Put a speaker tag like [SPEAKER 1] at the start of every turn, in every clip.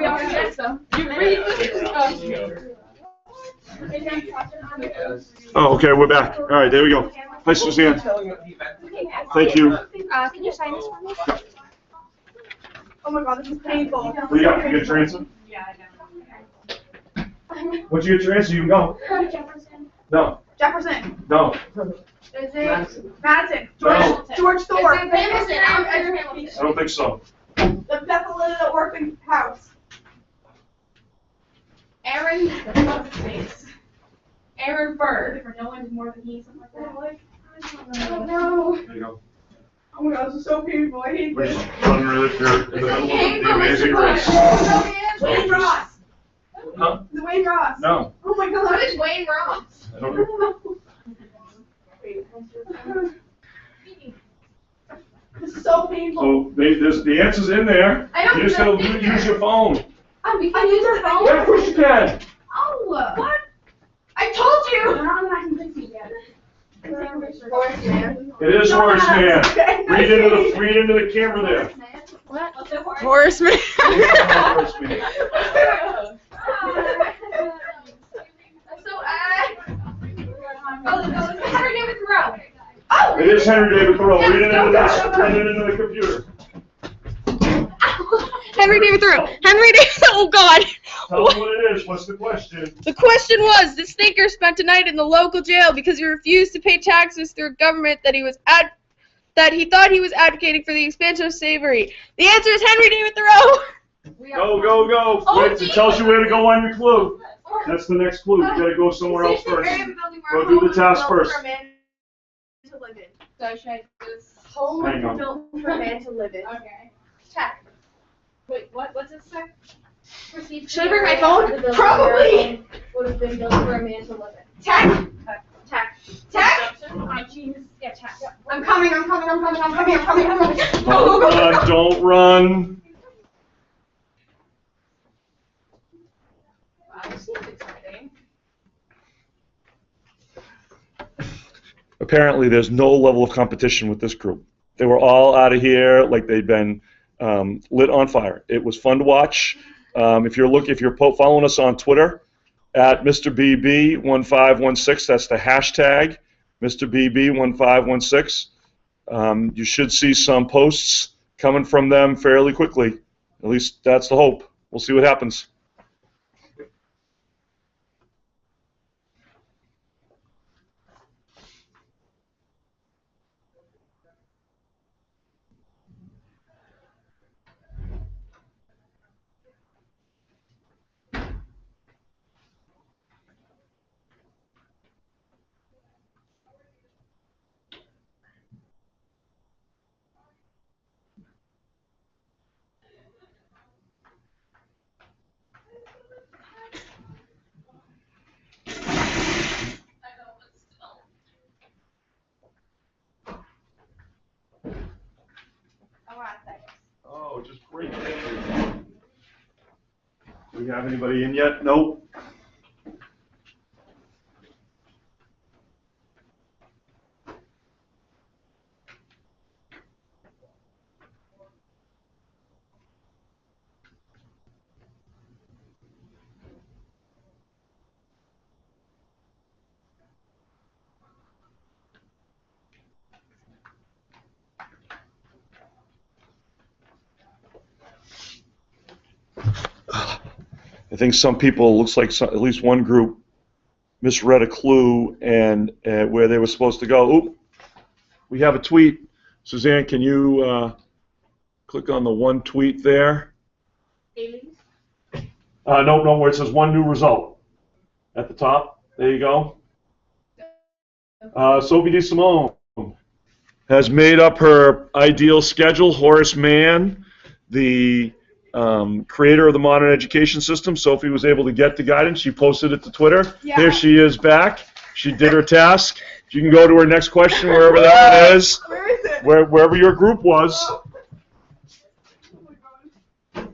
[SPEAKER 1] You read
[SPEAKER 2] Oh, okay, we're back. All right, there we go. Hi, Suzanne. Thank you.
[SPEAKER 3] Can you sign this for me?
[SPEAKER 4] Oh my god, this is painful.
[SPEAKER 2] What do you got? You get your answer?
[SPEAKER 4] Yeah, I know.
[SPEAKER 2] Once you get your answer, you can go.
[SPEAKER 4] Jefferson.
[SPEAKER 2] No.
[SPEAKER 4] Jefferson.
[SPEAKER 2] No.
[SPEAKER 4] Is it Madison?
[SPEAKER 2] No.
[SPEAKER 4] George Thorpe.
[SPEAKER 2] I don't think so.
[SPEAKER 4] The Bethlehem orphan house.
[SPEAKER 1] Aaron Bird. No one's more than he, something like that.
[SPEAKER 4] I don't know.
[SPEAKER 2] There you go.
[SPEAKER 4] Oh my god, this is so painful. I hate
[SPEAKER 2] We're
[SPEAKER 4] this.
[SPEAKER 2] just unrelated here in the middle of the amazing race.
[SPEAKER 4] Wayne Ross.
[SPEAKER 2] Huh?
[SPEAKER 4] Is it Wayne Ross?
[SPEAKER 2] No.
[SPEAKER 4] Oh my god.
[SPEAKER 1] What is Wayne Ross?
[SPEAKER 2] I don't know.
[SPEAKER 4] This is so painful.
[SPEAKER 2] So the answer's in there.
[SPEAKER 1] I don't
[SPEAKER 2] You just gotta use your phone.
[SPEAKER 1] Oh, we can use your phone?
[SPEAKER 2] Yeah, of course you can.
[SPEAKER 1] Oh,
[SPEAKER 4] What? I told you!
[SPEAKER 2] It is Horace Man. Read into the camera there.
[SPEAKER 1] What?
[SPEAKER 3] Horseman.
[SPEAKER 2] Horace Man.
[SPEAKER 1] Henry David Thoreau.
[SPEAKER 2] It is Henry David Thoreau. Read it into this. Read it into the computer.
[SPEAKER 3] Henry David Thoreau. Henry David. Oh God.
[SPEAKER 2] Tell me what it is. What's the question?
[SPEAKER 3] The question was: this thinker spent a night in the local jail because he refused to pay taxes through a government that he thought he was advocating for the expansion of slavery. The answer is Henry David Thoreau.
[SPEAKER 2] Go. Wait, it tells you where to go on your clue. That's the next clue. You gotta go somewhere else first. Go do the task first.
[SPEAKER 1] So should I just...
[SPEAKER 4] Home
[SPEAKER 2] Hang on.
[SPEAKER 4] built for a man to live in.
[SPEAKER 1] Okay. Check. Wait, what's it say?
[SPEAKER 4] Should I bring my phone? Probably.
[SPEAKER 1] Would have been built for a man to live in.
[SPEAKER 4] Tech.
[SPEAKER 1] Tech? Oh, jeez. Yeah, tech.
[SPEAKER 4] I'm coming.
[SPEAKER 2] Don't run. Don't run.
[SPEAKER 1] Wow, this seems exciting.
[SPEAKER 2] Apparently, there's no level of competition with this group. They were all out of here like they'd been lit on fire. It was fun to watch. If you're following us on Twitter at MrBB1516, that's the hashtag MrBB1516. You should see some posts coming from them fairly quickly. At least that's the hope. We'll see what happens. Oh, just great. Do we have anybody in yet? Nope. I think some people, looks like at least one group, misread a clue and where they were supposed to go. Oop, we have a tweet. Suzanne, can you click on the one tweet there?
[SPEAKER 1] Aliens?
[SPEAKER 2] No, where it says one new result at the top. There you go. Sophie DeSimone has made up her ideal schedule. Horace Mann, the creator of the modern education system. Sophie was able to get the guidance. She posted it to Twitter.
[SPEAKER 4] Yeah.
[SPEAKER 2] Here she is back. She did her task. You can go to her next question, wherever that one is.
[SPEAKER 4] Where is it?
[SPEAKER 2] Wherever your group was.
[SPEAKER 4] Oh my god.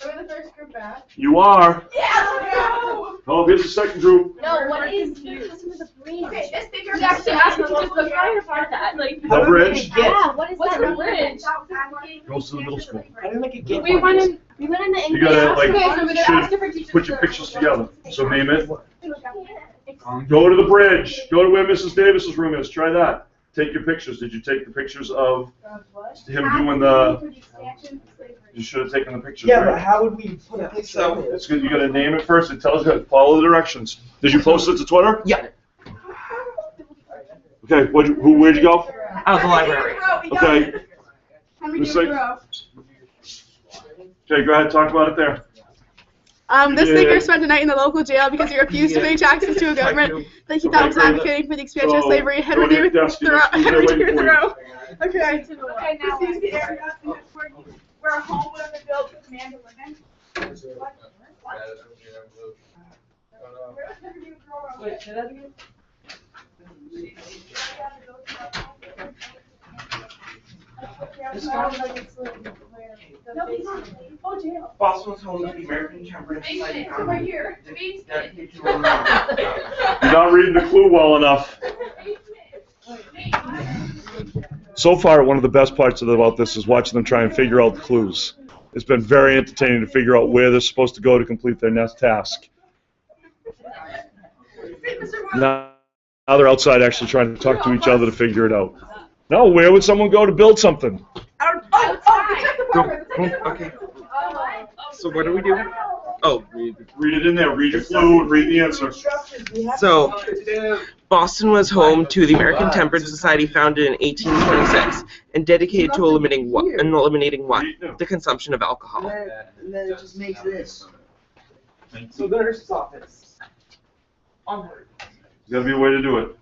[SPEAKER 4] We're the first group back.
[SPEAKER 2] You are.
[SPEAKER 4] Yeah, let's go.
[SPEAKER 2] Oh, here's the second group.
[SPEAKER 1] No, what is the bridge?
[SPEAKER 4] Okay, this figure
[SPEAKER 1] You actually asked me to just go try to find that. Like,
[SPEAKER 2] The bridge
[SPEAKER 1] yeah, what is
[SPEAKER 3] What's
[SPEAKER 1] that?
[SPEAKER 3] the
[SPEAKER 1] bridge?
[SPEAKER 2] goes to the middle school.
[SPEAKER 3] I didn't make a gift.
[SPEAKER 1] We went in.
[SPEAKER 4] We went in the
[SPEAKER 2] You gotta like
[SPEAKER 1] Okay, so we're gonna ask
[SPEAKER 2] should
[SPEAKER 1] different teachers.
[SPEAKER 2] put your pictures together. So name it.
[SPEAKER 4] Um,
[SPEAKER 2] Go to the bridge. Go to where Mrs. Davis's room is. Try that. Take your pictures. Did you take the pictures of him doing the? You should have taken the pictures.
[SPEAKER 5] Yeah,
[SPEAKER 2] right?
[SPEAKER 5] but how would we put a picture of it?
[SPEAKER 2] It's good. You gotta name it first. It tells you. Follow the directions. Did you post it to Twitter?
[SPEAKER 5] Yeah.
[SPEAKER 2] Okay. Where'd you go?
[SPEAKER 5] Out of the library.
[SPEAKER 2] Okay.
[SPEAKER 4] Henry
[SPEAKER 2] Just
[SPEAKER 4] David
[SPEAKER 2] like-
[SPEAKER 4] Thoreau.
[SPEAKER 2] Okay. Go ahead. Talk about it there.
[SPEAKER 3] This
[SPEAKER 2] Yeah.
[SPEAKER 3] thinker spent a night in the local jail because he refused to pay taxes to a government that he thought was
[SPEAKER 2] Okay, great.
[SPEAKER 3] advocating for the expansion of
[SPEAKER 2] So,
[SPEAKER 3] slavery.
[SPEAKER 2] go
[SPEAKER 3] Henry
[SPEAKER 2] to your
[SPEAKER 3] David
[SPEAKER 2] desk, you
[SPEAKER 3] Thoreau.
[SPEAKER 2] must be there
[SPEAKER 3] Henry
[SPEAKER 2] waiting
[SPEAKER 3] David
[SPEAKER 2] for you.
[SPEAKER 3] Thoreau. Okay.
[SPEAKER 1] Okay, now.
[SPEAKER 4] This is the area where a home would have been built for man to live in. Where was Henry David Thoreau?
[SPEAKER 5] Wait, say that again?
[SPEAKER 4] This sounds like it's like where the basement. Oh, jail.
[SPEAKER 5] Boston was home to the American Temperance Society.
[SPEAKER 4] It's over here.
[SPEAKER 5] Dedicated to women.
[SPEAKER 2] You're not reading the clue well enough. So far, one of the best parts about this is watching them try and figure out the clues. It's been very entertaining to figure out where they're supposed to go to complete their next task. Now they're outside actually trying to talk to each other to figure it out. No, where would someone go to build something?
[SPEAKER 5] Okay. So what do we do? Oh,
[SPEAKER 2] Read it in there. Read your clue and read the answer.
[SPEAKER 5] so Boston was home to the American Temperance Society, founded in 1826, and dedicated to eliminating what? The consumption of alcohol.
[SPEAKER 6] And then it just makes this. So the nurse's office. Onward.
[SPEAKER 2] There's gotta be a way to do it.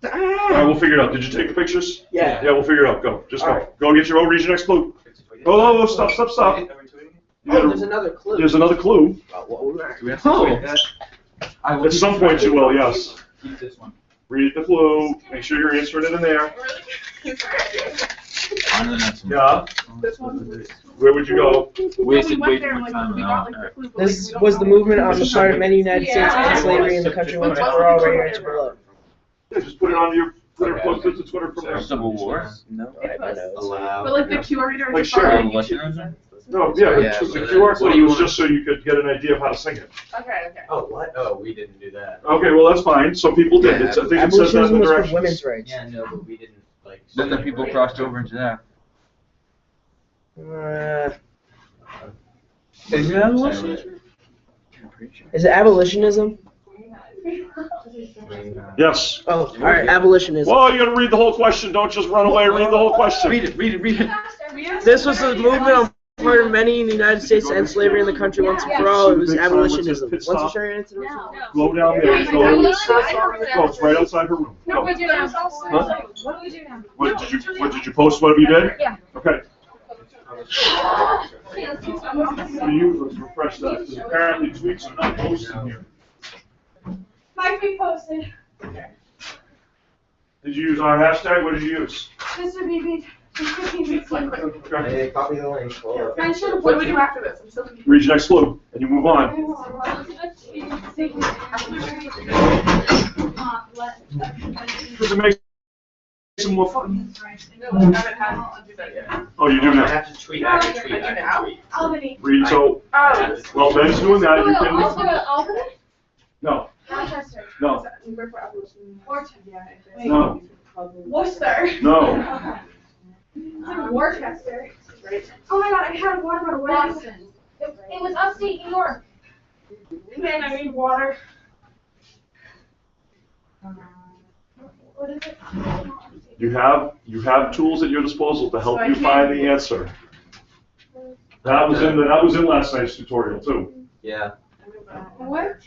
[SPEAKER 2] All right, we'll figure it out. Did you take the pictures?
[SPEAKER 6] Yeah.
[SPEAKER 2] Yeah, we'll figure it out. Go. Just go.
[SPEAKER 6] All right.
[SPEAKER 2] Go get your own. Read your next clue. Oh, stop. You
[SPEAKER 6] Oh,
[SPEAKER 2] gotta-
[SPEAKER 6] there's another clue.
[SPEAKER 2] There's another clue. At some point you will, yes.
[SPEAKER 7] Keep this one.
[SPEAKER 2] Read the clue. Make sure you're answering it in there.
[SPEAKER 7] On to the next one.
[SPEAKER 2] Yeah.
[SPEAKER 4] This one.
[SPEAKER 2] Where would you go?
[SPEAKER 7] Wasted
[SPEAKER 4] We
[SPEAKER 7] way
[SPEAKER 4] went there
[SPEAKER 7] too
[SPEAKER 4] and
[SPEAKER 7] much
[SPEAKER 4] like
[SPEAKER 7] time
[SPEAKER 4] we
[SPEAKER 7] on
[SPEAKER 4] got
[SPEAKER 7] that.
[SPEAKER 4] like the clue, but,
[SPEAKER 6] This
[SPEAKER 4] we don't
[SPEAKER 6] was the
[SPEAKER 4] know.
[SPEAKER 6] movement on the part of many United States against slavery in the country once and for all right here to below.
[SPEAKER 2] Yeah, just put it on your Twitter. Post it to Twitter from there.
[SPEAKER 7] Civil War.
[SPEAKER 6] No,
[SPEAKER 4] It was.
[SPEAKER 7] Allow.
[SPEAKER 4] But like the QR reader.
[SPEAKER 2] Like,
[SPEAKER 4] is
[SPEAKER 2] sure.
[SPEAKER 4] fine.
[SPEAKER 7] Listeners are-
[SPEAKER 2] No, yeah,
[SPEAKER 7] Yeah,
[SPEAKER 2] the
[SPEAKER 7] so
[SPEAKER 2] QR
[SPEAKER 7] what
[SPEAKER 2] code
[SPEAKER 7] do you
[SPEAKER 2] was
[SPEAKER 7] want?
[SPEAKER 2] just so you could get an idea of how to sing it.
[SPEAKER 4] Okay, okay.
[SPEAKER 8] Oh, what? Oh, we didn't do that.
[SPEAKER 2] Okay, well, that's fine. Some people did. It's, I think it says that in
[SPEAKER 6] Abolitionism
[SPEAKER 2] the
[SPEAKER 6] was for
[SPEAKER 2] directions.
[SPEAKER 6] women's rights.
[SPEAKER 8] Yeah, no, but we didn't, like...
[SPEAKER 7] Then the people crossed over into that.
[SPEAKER 6] Is it abolitionism? Is it abolitionism?
[SPEAKER 2] Yes.
[SPEAKER 6] Oh, all right, abolitionism.
[SPEAKER 2] Well, you gotta read the whole question. Don't just run away. Read the whole question.
[SPEAKER 5] Read it.
[SPEAKER 6] This was a movement on part of many in the United States to end slavery in the country once and for all. It was abolitionism. Once you show your answer,
[SPEAKER 2] Go down there. Go. Go. It's right outside her room.
[SPEAKER 1] No,
[SPEAKER 2] Go.
[SPEAKER 1] what do we do now?
[SPEAKER 2] Huh?
[SPEAKER 1] What do we do now?
[SPEAKER 2] What did you post? What have you did?
[SPEAKER 1] Yeah.
[SPEAKER 2] Okay. For you, let's refresh that. Because apparently tweets are not posted here.
[SPEAKER 4] My tweet posted.
[SPEAKER 2] Did you use our hashtag? What did you use?
[SPEAKER 4] Mr. BB.
[SPEAKER 2] Okay.
[SPEAKER 8] Hey, copy the link.
[SPEAKER 4] What do we do after this? I'm still confused.
[SPEAKER 2] Read your next clue, and you move on. Because it makes it more fun. Oh, you do
[SPEAKER 8] I
[SPEAKER 2] now.
[SPEAKER 8] have to tweet, I have to tweet, I have to tweet.
[SPEAKER 4] Albany.
[SPEAKER 2] Read, so,
[SPEAKER 4] Oh.
[SPEAKER 2] well, Ben's doing that, you can,
[SPEAKER 1] Albany?
[SPEAKER 2] no,
[SPEAKER 4] Manchester.
[SPEAKER 2] no,
[SPEAKER 4] Orton.
[SPEAKER 2] no,
[SPEAKER 4] Worcester.
[SPEAKER 2] no.
[SPEAKER 4] It's like Worcester. Oh my god, I had water bottle. Where is it?
[SPEAKER 1] Boston. It was upstate New York.
[SPEAKER 4] Man, I need water. What is it?
[SPEAKER 2] You have tools at your disposal to help you find the answer. That was in last night's tutorial too.
[SPEAKER 8] Yeah.
[SPEAKER 4] What?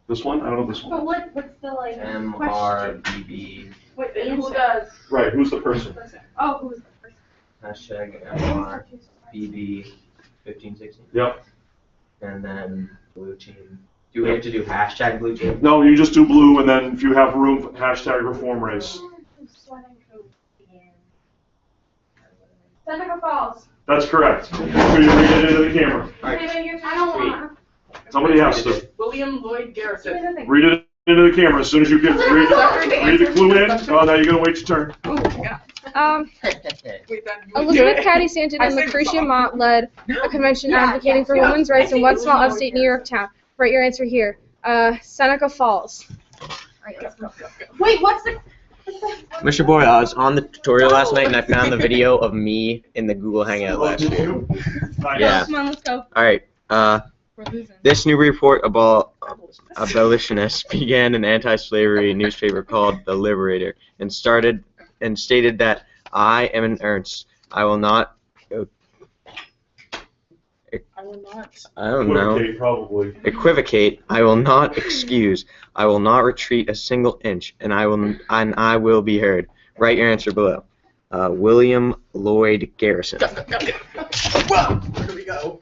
[SPEAKER 2] This one, I don't know this one.
[SPEAKER 1] But what's the like
[SPEAKER 8] MRBB,
[SPEAKER 4] Wait, who does?
[SPEAKER 2] Right, who's the person?
[SPEAKER 4] Oh, who's the person?
[SPEAKER 8] hashtag MRBB 1516,
[SPEAKER 2] Yep.
[SPEAKER 8] and then blue team. Do we have to do hashtag blue team?
[SPEAKER 2] No, you just do blue, and then if you have room, hashtag reform race.
[SPEAKER 4] Seneca Falls.
[SPEAKER 2] That's correct. So you read it into the camera.
[SPEAKER 4] I don't want.
[SPEAKER 2] Somebody has to.
[SPEAKER 4] William Lloyd Garrison.
[SPEAKER 2] Read it into the camera as soon as you read the clue in. Oh, now you're gonna wait your turn.
[SPEAKER 4] Oh, yeah.
[SPEAKER 3] Elizabeth Cady Stanton and Lucretia Mott led a convention advocating for women's rights in what small upstate New York town? Write your answer here. Seneca Falls.
[SPEAKER 1] Wait, what's the?
[SPEAKER 8] Mr. Boyle, I was on the tutorial last night and I found the video of me in the Google Hangout last year. Yeah.
[SPEAKER 3] Come on, let's go.
[SPEAKER 8] All right.
[SPEAKER 3] We're losing.
[SPEAKER 8] This new report about abolitionists began an anti-slavery newspaper called The Liberator and stated that I am an Ernst. I will not. I don't know.
[SPEAKER 2] Equivocate, probably.
[SPEAKER 8] Equivocate. I will not excuse. I will not retreat a single inch, and I will be heard. Write your answer below. William Lloyd Garrison.
[SPEAKER 6] Where do we go?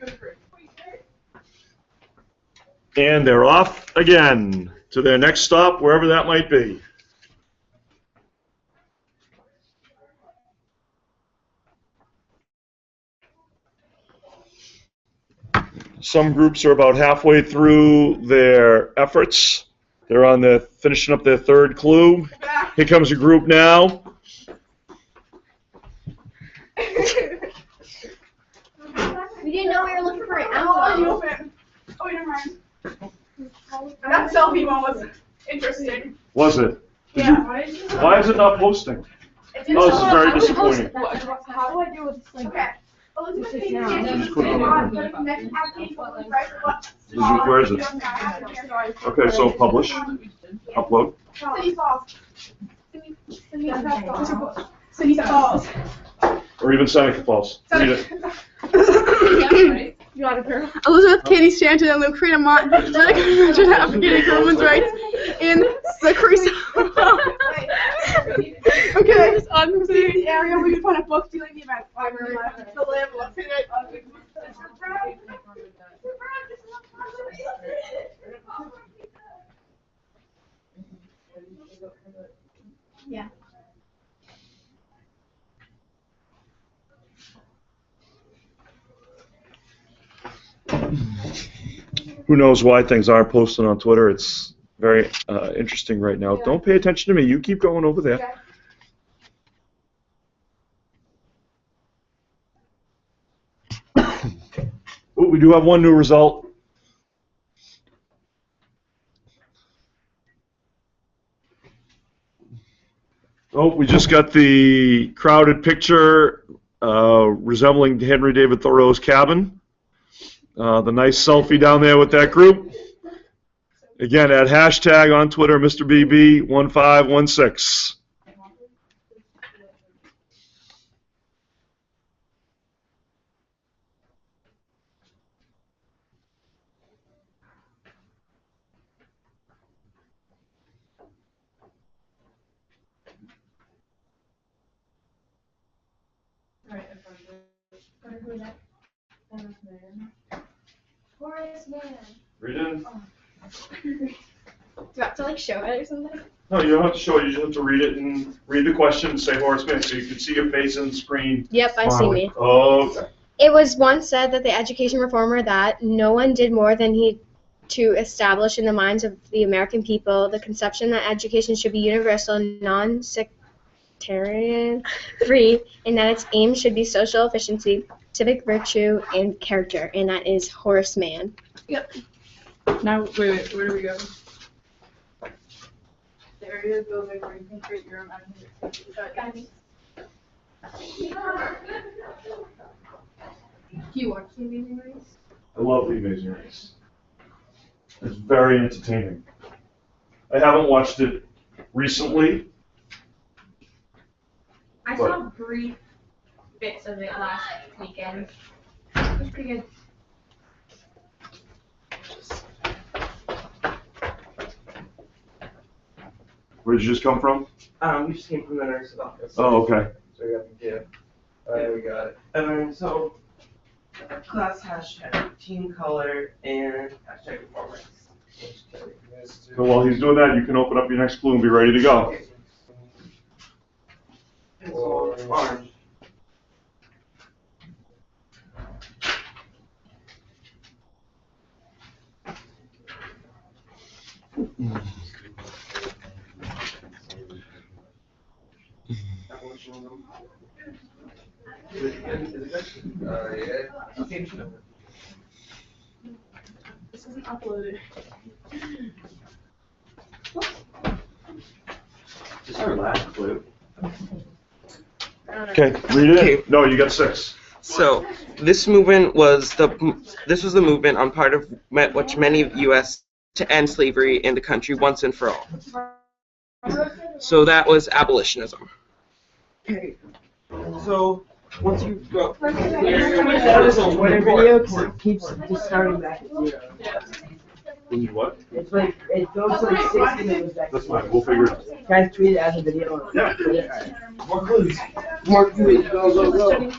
[SPEAKER 2] And they're off again to their next stop, wherever that might be. Some groups are about halfway through their efforts. They're finishing up their third clue. Here comes a group now.
[SPEAKER 4] We didn't know we were looking for an
[SPEAKER 1] Oh, you
[SPEAKER 4] envelope.
[SPEAKER 1] open. Oh, never mind. That selfie one was interesting.
[SPEAKER 2] Was it?
[SPEAKER 1] Yeah.
[SPEAKER 2] Why is it not posting? Oh, this is very disappointing.
[SPEAKER 1] How do I do with this?
[SPEAKER 4] Okay. Elizabeth Cady
[SPEAKER 2] You
[SPEAKER 4] Stanton
[SPEAKER 2] just put it
[SPEAKER 4] and
[SPEAKER 2] on.
[SPEAKER 4] the convention advocating for women's rights in what
[SPEAKER 2] Where is it? Okay, so publish, upload.
[SPEAKER 4] City Falls.
[SPEAKER 1] City Falls.
[SPEAKER 2] Or even Seneca Falls. Read it.
[SPEAKER 1] You got it, girl.
[SPEAKER 4] Elizabeth Cady Stanton and Lucretia Mott led a convention advocating for women's rights in Lucretia. Okay. The area where you find a book dealing the event. Library. The lab. Yeah.
[SPEAKER 2] Who knows why things aren't posted on Twitter? It's very interesting right now.
[SPEAKER 4] Yeah.
[SPEAKER 2] Don't pay attention to me. You keep going over there.
[SPEAKER 4] Okay.
[SPEAKER 2] Oh, we do have one new result. Oh, we just got the crowded picture resembling Henry David Thoreau's cabin. The nice selfie down there with that group. Again, at hashtag on Twitter, MrBB1516.
[SPEAKER 4] Horace Mann.
[SPEAKER 2] Read it.
[SPEAKER 4] Do you have to like show it or something?
[SPEAKER 2] No, you don't have to show it. You just have to read it and read the question and say Horace Mann so you can see your face on the screen.
[SPEAKER 3] Yep, I see me.
[SPEAKER 2] Okay.
[SPEAKER 3] It was once said that the education reformer that no one did more than he to establish in the minds of the American people the conception that education should be universal, non-sectarian, free, and that its aim should be social efficiency, civic virtue, and character, and that is Horace Mann.
[SPEAKER 1] Yep. Now, wait, where do we go? The area of building where you can create your own imagination. Do you watch The Amazing Race?
[SPEAKER 2] I love The Amazing Race. It's very entertaining. I haven't watched it recently.
[SPEAKER 1] I saw brief bits of it last weekend. It was pretty good.
[SPEAKER 2] Where did you just come from?
[SPEAKER 5] We just came from the nurse's office.
[SPEAKER 2] Oh, okay.
[SPEAKER 5] So we got the data. We got it. And then so class hashtag team color and hashtag performance.
[SPEAKER 2] So while he's doing that, you can open up your next clue and be ready to go.
[SPEAKER 5] Orange.
[SPEAKER 4] This isn't uploaded.
[SPEAKER 8] Is our last clue?
[SPEAKER 2] Okay, read it.
[SPEAKER 5] Okay.
[SPEAKER 2] No, you got 6.
[SPEAKER 5] So this movement was the movement on part of which many of U.S. to end slavery in the country once and for all. So that was abolitionism. Okay. So once you go,
[SPEAKER 6] That was a winner video because it keeps just starting back at 0.
[SPEAKER 2] What?
[SPEAKER 6] It's like, it goes to like 60 and it goes back to
[SPEAKER 2] That's
[SPEAKER 6] 0.
[SPEAKER 2] fine, we'll figure it out.
[SPEAKER 6] Guys, tweet it as a video.
[SPEAKER 2] Yeah.
[SPEAKER 6] Alright. More clues. More clues. Go, go, go.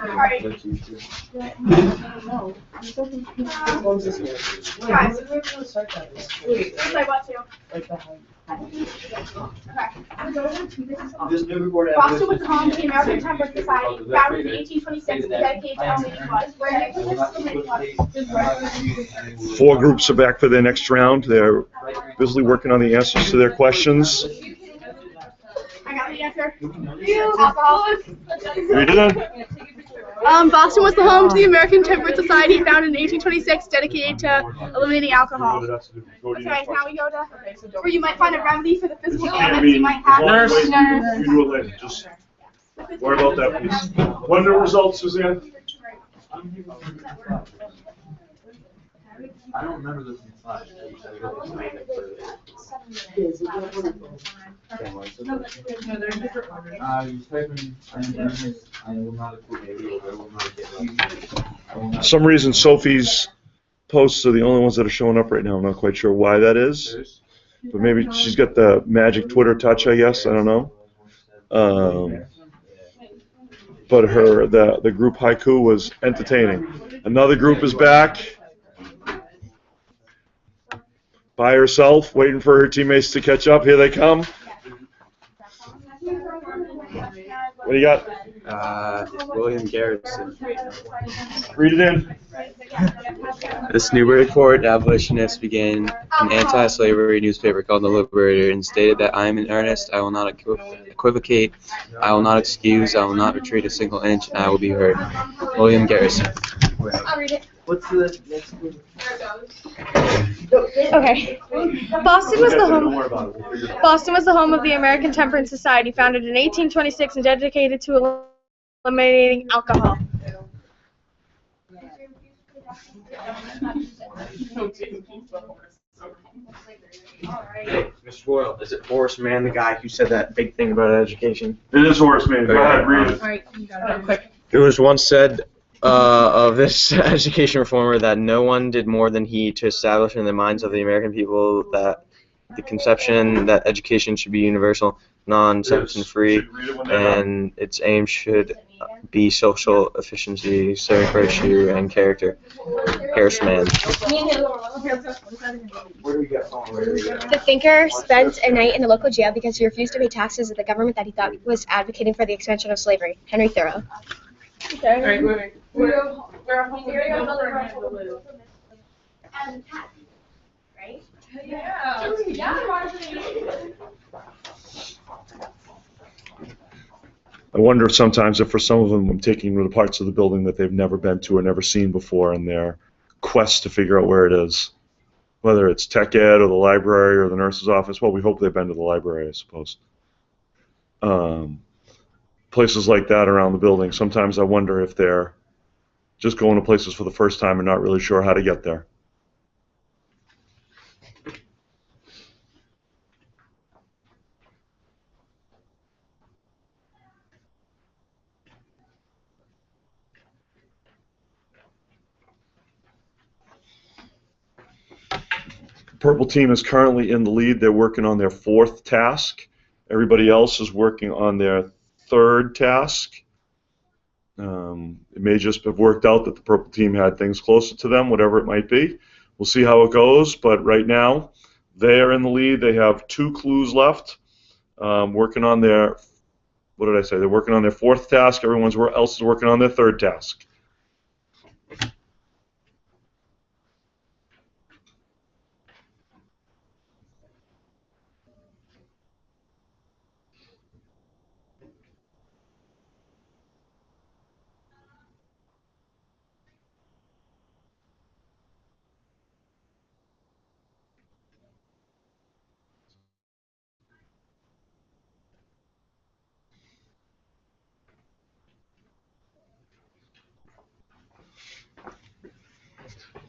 [SPEAKER 4] Alright.
[SPEAKER 6] What was this one?
[SPEAKER 4] Guys,
[SPEAKER 6] Start that one.
[SPEAKER 4] it's like what to?
[SPEAKER 6] Like the height.
[SPEAKER 8] This new report.
[SPEAKER 4] Boston was home to the American Temperance Society, founded in 1826 and dedicated to elevating was, where the
[SPEAKER 2] 4 groups are back for their next round. They're busily working on the answers to their questions.
[SPEAKER 4] I got the answer. Alcoholic.
[SPEAKER 2] Read it in.
[SPEAKER 4] Boston was the home to the American Temperance Society, founded in 1826, dedicated to eliminating alcohol. That's right, now we go to where you might find a remedy for the physical ailments you might have.
[SPEAKER 2] Nurse. You do it later. Just worry about that, please. When are the results, Suzanne?
[SPEAKER 7] I don't remember this in class. You type in, I am Ernest, I will not equivocate, I will not get I will
[SPEAKER 2] For
[SPEAKER 7] not.
[SPEAKER 2] some reason, Sophie's posts are the only ones that are showing up right now. I'm not quite sure why that is. But maybe she's got the magic Twitter touch, I guess. I don't know. But the group haiku was entertaining. Another group is back. By herself, waiting for her teammates to catch up. Here they come. What do you got?
[SPEAKER 8] William Garrison.
[SPEAKER 2] Read it in.
[SPEAKER 8] This new report, abolitionists began an anti-slavery newspaper called The Liberator and stated that I am in earnest, I will not equivocate, I will not excuse, I will not retreat a single inch, and I will be heard. William Garrison.
[SPEAKER 1] I'll read it.
[SPEAKER 6] What's the next clue?
[SPEAKER 1] Okay. Boston was the home. Boston was the home of the American Temperance Society, founded in 1826 and dedicated to eliminating alcohol.
[SPEAKER 8] Mr. Boyle, is it Horace Mann, the guy who said that big thing about education?
[SPEAKER 2] It is Horace Mann. Go ahead, read it.
[SPEAKER 4] Alright, you got it. Quick.
[SPEAKER 8] It was once said of this education reformer that no one did more than he to establish in the minds of the American people that the conception that education should be universal, non-substance free, and its aim should be social efficiency, civic virtue, and character. Horace Mann.
[SPEAKER 6] Where do we get from? Where do we get?
[SPEAKER 9] The thinker spent a night in a local jail because he refused to pay taxes to the government that he thought was advocating for the expansion of slavery. Henry Thoreau.
[SPEAKER 4] Alright, wait.
[SPEAKER 1] Right?
[SPEAKER 2] I wonder sometimes if for some of them I'm taking them to parts of the building that they've never been to or never seen before in their quest to figure out where it is. Whether it's tech ed or the library or the nurse's office. Well, we hope they've been to the library, I suppose. Places like that around the building. Sometimes I wonder if they're just going to places for the first time and not really sure how to get there. Purple team is currently in the lead. They're working on their 4th task. Everybody else is working on their 3rd task. It may just have worked out that the purple team had things closer to them, whatever it might be. We'll see how it goes, but right now they are in the lead. They have 2 clues left. Working on their, what did I say? They're working on their 4th task. Everyone else is working on their 3rd task.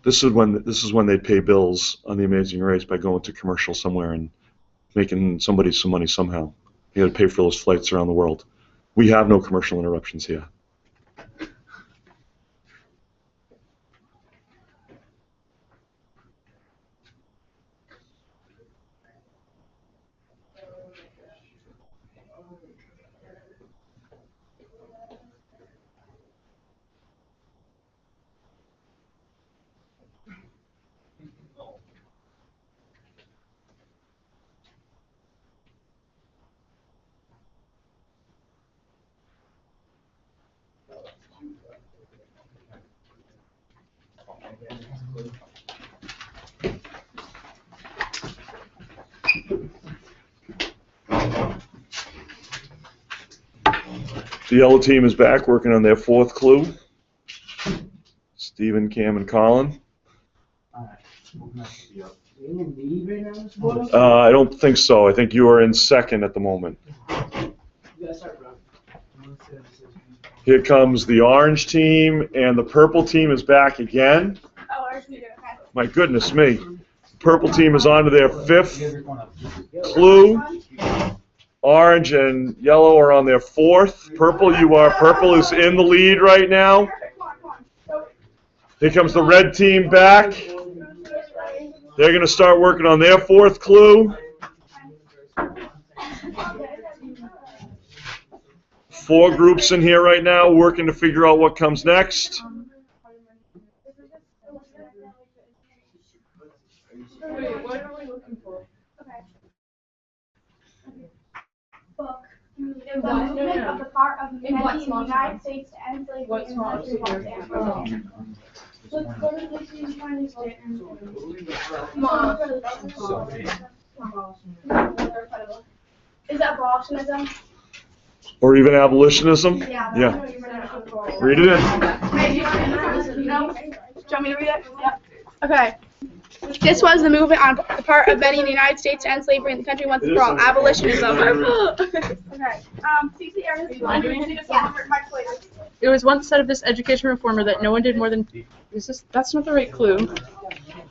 [SPEAKER 2] This is when they pay bills on The Amazing Race by going to commercial somewhere and making somebody some money somehow. You got to pay for those flights around the world. We have no commercial interruptions here. The yellow team is back working on their fourth clue. Stephen, Cam, and Colin. I don't think so. I think you are in second at the moment. Here comes the orange team, and the purple team is back again. My goodness me. Purple team is on to their fifth clue. Orange and yellow are on their fourth. Purple is in the lead right now. Here comes the red team back. They're going to start working on their fourth clue. 4 groups in here right now working to figure out what comes next.
[SPEAKER 4] What are we looking for? Book. In the movement of the part of many in the United States to end slavery. What small? Let's go to the United States. Is that abolitionism?
[SPEAKER 2] Or even abolitionism? Yeah. Read it in.
[SPEAKER 4] No? Do you want me to read it? Yep. Okay. This was the movement on the part of many in the United States to end slavery in the country once and for all. Abolitionism. Okay.
[SPEAKER 10] It was once said of this education reformer that no one did more than. That's not the right clue. What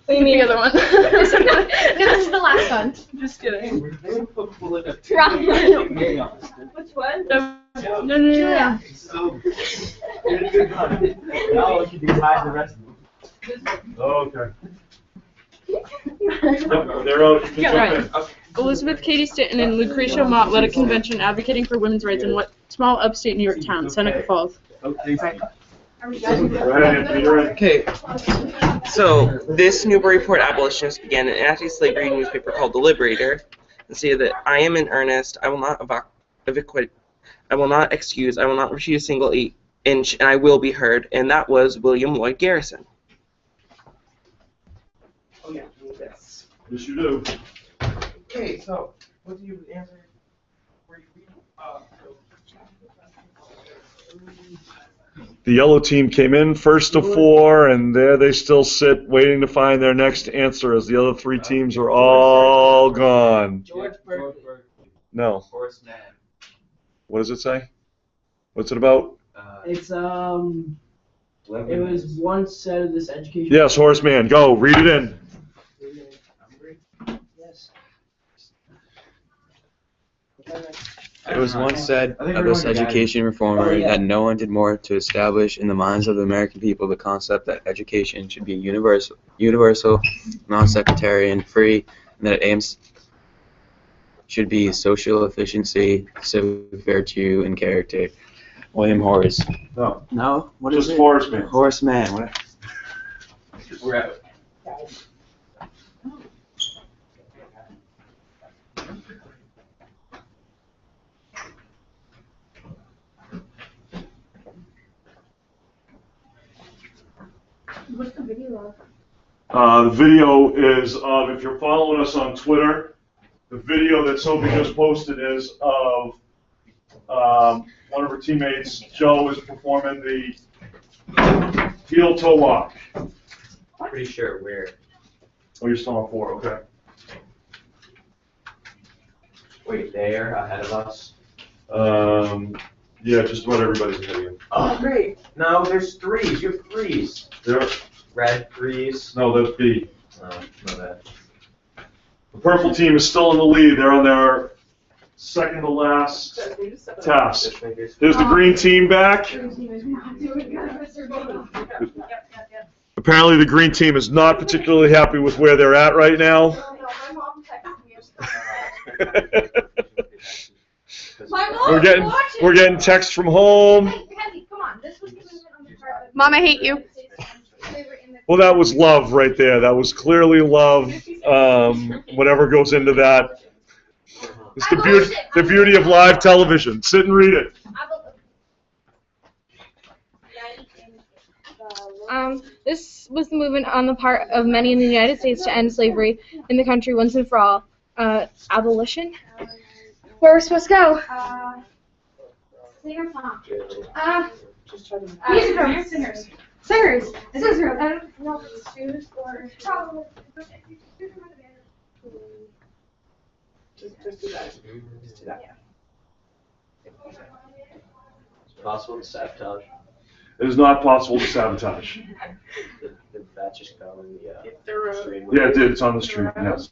[SPEAKER 10] do you mean the other one?
[SPEAKER 9] No, this is the last one.
[SPEAKER 10] Just kidding.
[SPEAKER 4] Which one?
[SPEAKER 10] No.
[SPEAKER 2] Okay. They're out.
[SPEAKER 10] Yeah, right. Elizabeth Cady Stanton and Lucretia Mott led a convention advocating for women's rights in what small upstate New York town? Seneca Falls.
[SPEAKER 5] Okay, so this Newburyport abolitionist began an anti-slavery newspaper called The Liberator, and stated that I am in earnest. I will not evacuate. I will not excuse. I will not retreat a single inch, and I will be heard. And that was William Lloyd Garrison.
[SPEAKER 6] Oh yeah, yes.
[SPEAKER 2] Yes, you do.
[SPEAKER 6] Okay, so what do you answer?
[SPEAKER 2] The yellow team came in first of 4, and there they still sit waiting to find their next answer as the other 3 teams are all gone.
[SPEAKER 6] George Berkeley.
[SPEAKER 2] No.
[SPEAKER 7] Horseman.
[SPEAKER 2] What does it say? What's it about?
[SPEAKER 6] It's it was once said of this education.
[SPEAKER 2] Yes, Horseman. Go. Read it in.
[SPEAKER 6] Yes.
[SPEAKER 8] It was once said of this education reformer that no one did more to establish in the minds of the American people the concept that education should be universal, non-sectarian, free, and that it aims should be social efficiency, civic virtue, and character. William Horace.
[SPEAKER 2] No.
[SPEAKER 8] No? What
[SPEAKER 2] Just
[SPEAKER 8] is it?
[SPEAKER 2] Horseman.
[SPEAKER 8] Horseman. What?
[SPEAKER 7] We're out.
[SPEAKER 4] What's the video
[SPEAKER 2] The video is of, if you're following us on Twitter, the video that Sophie just posted is of one of her teammates, Joe, is performing the heel toe walk.
[SPEAKER 7] Pretty sure where.
[SPEAKER 2] Oh, you're still on 4, okay.
[SPEAKER 7] Wait, they're ahead of us.
[SPEAKER 2] Yeah, just about everybody's ahead of you.
[SPEAKER 7] Oh, great. No, there's 3s. You have 3s.
[SPEAKER 2] There,
[SPEAKER 8] red threes.
[SPEAKER 2] No, that's B.
[SPEAKER 8] Oh, my bad.
[SPEAKER 2] The purple team is still in the lead. They're on their second to last task. Here's the green team back. Apparently the green team is not particularly happy with where they're at right now. We're getting texts from home.
[SPEAKER 3] Mom, I hate you.
[SPEAKER 2] Well, that was love right there. That was clearly love. Whatever goes into that. It's the beauty of live television. Sit and read it.
[SPEAKER 3] This was the movement on the part of many in the United States to end slavery in the country once and for all. Abolition.
[SPEAKER 1] Where we're supposed to go? Music room. Singers. Singers room. I don't know if it's shoes or probably.
[SPEAKER 6] Just do that. Just do that.
[SPEAKER 8] It's possible to sabotage.
[SPEAKER 2] It is not possible to sabotage.
[SPEAKER 8] Did that just go in the stream?
[SPEAKER 2] Yeah, it did. It's on the street. Yes.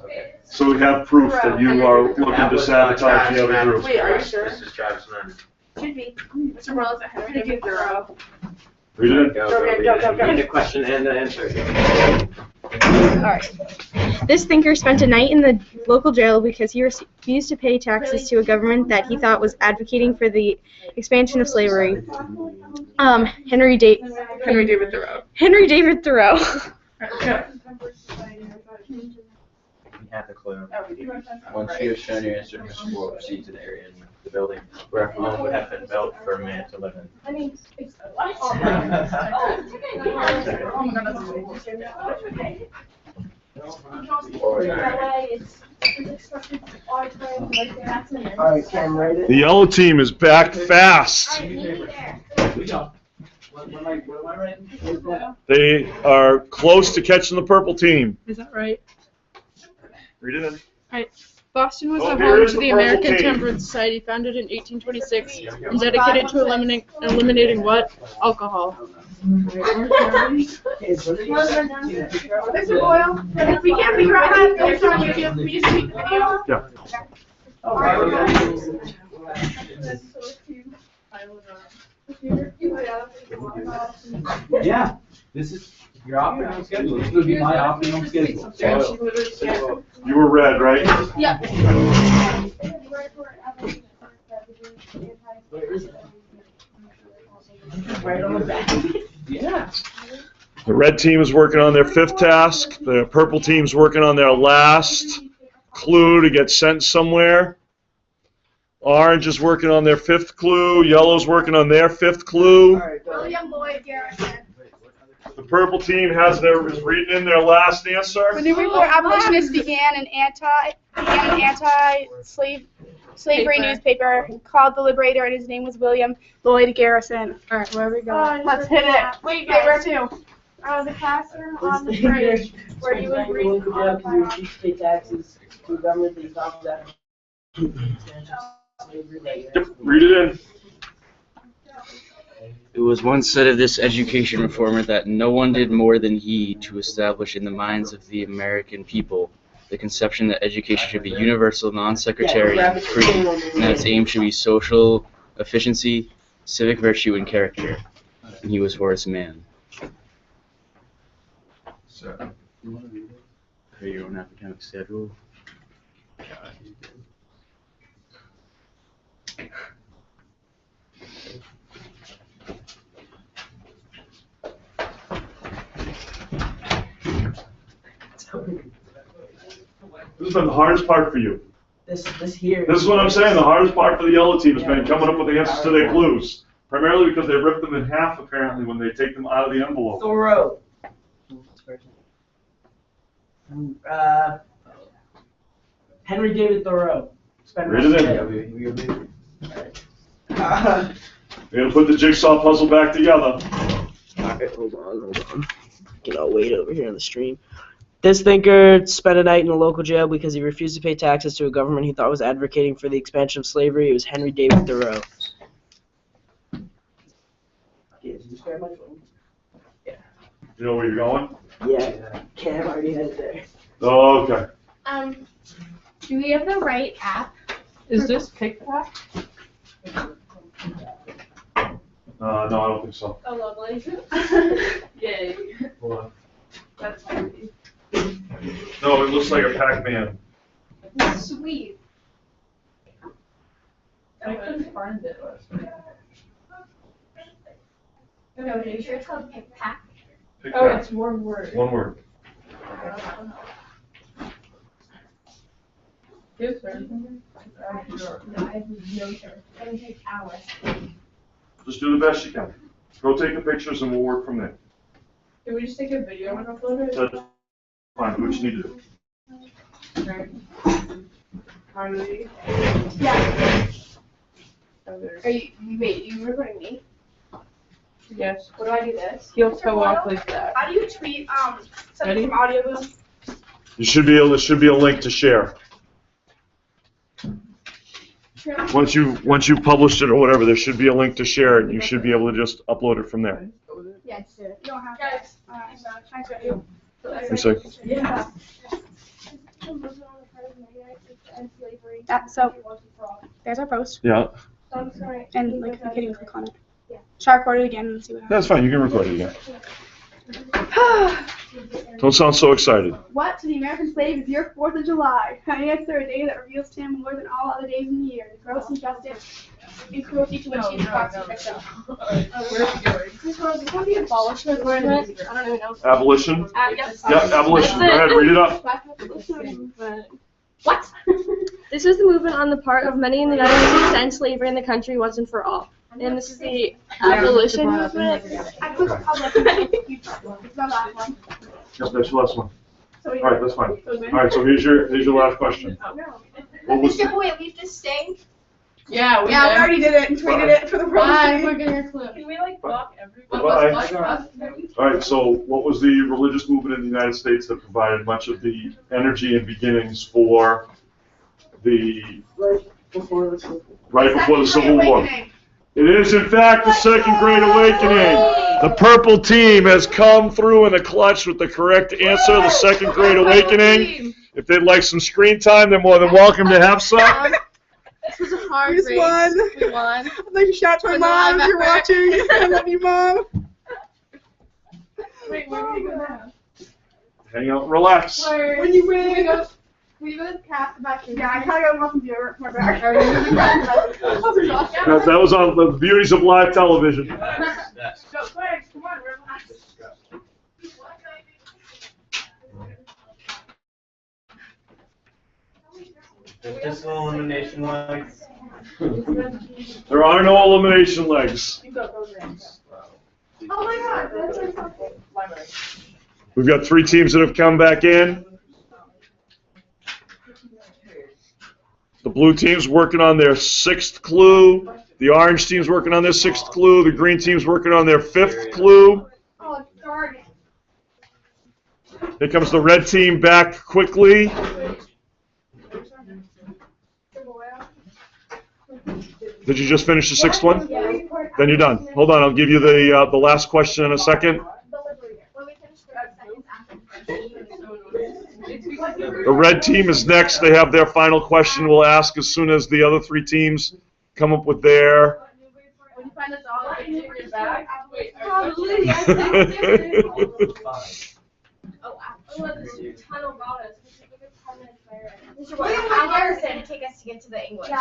[SPEAKER 8] Okay.
[SPEAKER 2] So we have proof that you are looking to sabotage the other group.
[SPEAKER 6] Wait, are you sure?
[SPEAKER 8] This is Travis Mann.
[SPEAKER 1] Should be.
[SPEAKER 4] Mr. Morales, I had to give Duro.
[SPEAKER 2] Read it.
[SPEAKER 8] Go,
[SPEAKER 4] Okay,
[SPEAKER 8] read
[SPEAKER 4] go,
[SPEAKER 8] it.
[SPEAKER 4] go, go.
[SPEAKER 8] Read the question and the answer.
[SPEAKER 3] Alright. This thinker spent a night in the local jail because he refused to pay taxes to a government that he thought was advocating for the expansion of slavery. Henry David Thoreau. Henry David Thoreau.
[SPEAKER 8] You have the clue. Once you have shown your answer, Mr. Boyle will proceed to the area in the building where a home would have been built for a man to live in.
[SPEAKER 6] Alright, Cam, write it.
[SPEAKER 2] The yellow team is back fast. They are close to catching the purple team.
[SPEAKER 10] Is that right?
[SPEAKER 2] Read it in.
[SPEAKER 10] Boston was
[SPEAKER 2] Oh,
[SPEAKER 10] the
[SPEAKER 2] here
[SPEAKER 10] home
[SPEAKER 2] is
[SPEAKER 10] to
[SPEAKER 2] the
[SPEAKER 10] the
[SPEAKER 2] purple
[SPEAKER 10] American
[SPEAKER 2] team.
[SPEAKER 10] Temperance Society, founded in 1826 and dedicated to eliminating what? Alcohol.
[SPEAKER 4] Mr. Boyle, if we can't figure out how to do this on YouTube, we just tweet the video.
[SPEAKER 7] Yeah, this is your optimum schedule. This would be my optimum schedule.
[SPEAKER 2] You were red, right?
[SPEAKER 4] Yeah.
[SPEAKER 6] Right on the back. Yeah.
[SPEAKER 2] The red team is working on their fifth task. The purple team's working on their last clue to get sent somewhere. Orange is working on their fifth clue. Yellow's working on their fifth clue.
[SPEAKER 6] Alright, go.
[SPEAKER 4] William Lloyd Garrison.
[SPEAKER 2] The purple team is reading in their last answer.
[SPEAKER 4] The new before abolitionists began an anti-slavery newspaper called The Liberator, and his name was William Lloyd Garrison. All right, where are we going? Let's hit it. Wait, where to? The classroom on the bridge where you would read.
[SPEAKER 6] Pay taxes to government that stopped that.
[SPEAKER 2] Yep, read it in.
[SPEAKER 11] It was once said of this education reformer that no one did more than he to establish in the minds of the American people the conception that education should be universal, non-sectarian, free, and that its aim should be social efficiency, civic virtue, and character. And he was Horace Mann. For your own academic schedule.
[SPEAKER 2] This has been the hardest part for you.
[SPEAKER 6] This here.
[SPEAKER 2] This is what I'm saying. The hardest part for the yellow team has been coming up with the answers to their clues. Primarily because they ripped them in half, apparently, when they take them out of the envelope.
[SPEAKER 6] Thoreau. Henry David Thoreau.
[SPEAKER 2] Read it in. We're going to put the jigsaw puzzle back together.
[SPEAKER 6] Alright, hold on. I'll wait over here on the stream. This thinker spent a night in the local jail because he refused to pay taxes to a government he thought was advocating for the expansion of slavery. It was Henry David Thoreau. Yeah, did you grab my phone? Yeah.
[SPEAKER 2] You know where you're going?
[SPEAKER 6] Yeah, Cam already had it there.
[SPEAKER 2] Oh, okay.
[SPEAKER 9] Do we have the right app?
[SPEAKER 10] Is this kickback?
[SPEAKER 2] No, I don't think so.
[SPEAKER 10] Oh, lovely. Yay.
[SPEAKER 2] Hold on.
[SPEAKER 10] That's funny.
[SPEAKER 2] No, it looks like a Pac-Man.
[SPEAKER 9] Sweet.
[SPEAKER 10] I couldn't find it.
[SPEAKER 9] No, are you sure it's called Pick Pack?
[SPEAKER 2] Pick
[SPEAKER 10] Oh,
[SPEAKER 2] that.
[SPEAKER 10] it's one word.
[SPEAKER 2] One word.
[SPEAKER 10] Yes, sir.
[SPEAKER 9] No, I have no sure. It's gonna take hours.
[SPEAKER 2] Just do the best you can. Go take the pictures and we'll work from there.
[SPEAKER 10] Can we just take a video and upload it?
[SPEAKER 2] That's fine. Do what you need to do.
[SPEAKER 10] Right. How do we?
[SPEAKER 4] Yeah.
[SPEAKER 10] Oh, there.
[SPEAKER 4] Are you recording me?
[SPEAKER 10] Yes.
[SPEAKER 4] What do I do this?
[SPEAKER 10] He'll toe off like that.
[SPEAKER 4] How do you tweet, something
[SPEAKER 10] Ready?
[SPEAKER 4] from audio boom?
[SPEAKER 2] You should be able. There should be a link to share. Once you published it or whatever, there should be a link to share it. You should be able to just upload it from there.
[SPEAKER 4] Yeah, just do it. You don't have to. Thanks for you.
[SPEAKER 2] One second.
[SPEAKER 10] Yeah.
[SPEAKER 4] So, there's our post.
[SPEAKER 2] Yeah,
[SPEAKER 4] And, like, you can even click on it. Should I record it again and see what happens?
[SPEAKER 2] that's fine. You can record it again. Don't sound so excited.
[SPEAKER 4] What to the American slave is your 4th of July? An answer a day that reveals to him more than all other days in the year. The gross injustice and cruelty to which he is brought to victim.
[SPEAKER 9] It's called the abolishment movement. I don't even know.
[SPEAKER 2] Abolition.
[SPEAKER 9] Yes.
[SPEAKER 2] Yeah, abolition. Go ahead, read it up.
[SPEAKER 9] What?
[SPEAKER 1] This is the movement on the part of many in the United States to end slavery in the country once and for all. And this is the abolition movement.
[SPEAKER 4] I clicked public. It's my last one.
[SPEAKER 2] Yep, that's your last one.
[SPEAKER 4] So
[SPEAKER 2] All right, that's fine. All right, so here's your last question. What was
[SPEAKER 9] Mr. Boyle, leave this staying.
[SPEAKER 10] Yeah,
[SPEAKER 4] Yeah, we already did it and tweeted it for the world to
[SPEAKER 10] Bye.
[SPEAKER 4] see.
[SPEAKER 10] We're getting your clue. Can we like block everyone?
[SPEAKER 2] Bye. All right, so what was the religious movement in the United States that provided much of the energy and beginnings for the right before the Civil War? It is, in fact, the Second Great Awakening. The purple team has come through in the clutch with the correct answer, the Second Great Awakening. If they'd like some screen time, they're more than welcome to have some.
[SPEAKER 3] This was a hard
[SPEAKER 4] We
[SPEAKER 3] race.
[SPEAKER 4] won.
[SPEAKER 3] We won.
[SPEAKER 4] I'd like to shout to my mom if you're watching. I love you, Mom.
[SPEAKER 10] Wait, where are we going now?
[SPEAKER 2] Hang out and relax.
[SPEAKER 4] When you win.
[SPEAKER 3] Will you go cast the back?
[SPEAKER 4] Yeah, I kind of got one from the my back.
[SPEAKER 2] That was on the beauties of live television.
[SPEAKER 4] Go quick, come on, relax.
[SPEAKER 7] Just an elimination line.
[SPEAKER 2] There are no elimination legs.
[SPEAKER 4] Oh my god, that's like something.
[SPEAKER 2] We've got 3 teams that have come back in. The blue team's working on their 6th clue. The orange team's working on their 6th clue. The green team's working on their 5th clue.
[SPEAKER 4] Oh, darn it.
[SPEAKER 2] Here comes the red team back quickly. Did you just finish the 6th one? Then you're done. Hold on, I'll give you the last question in a second. The red team is next. They have their final question. We'll ask as soon as the other 3 teams come up with their.
[SPEAKER 4] When you find us all, like, in your bag.
[SPEAKER 9] Probably. Mr. Boyle, how long is it going to take us to get to the English?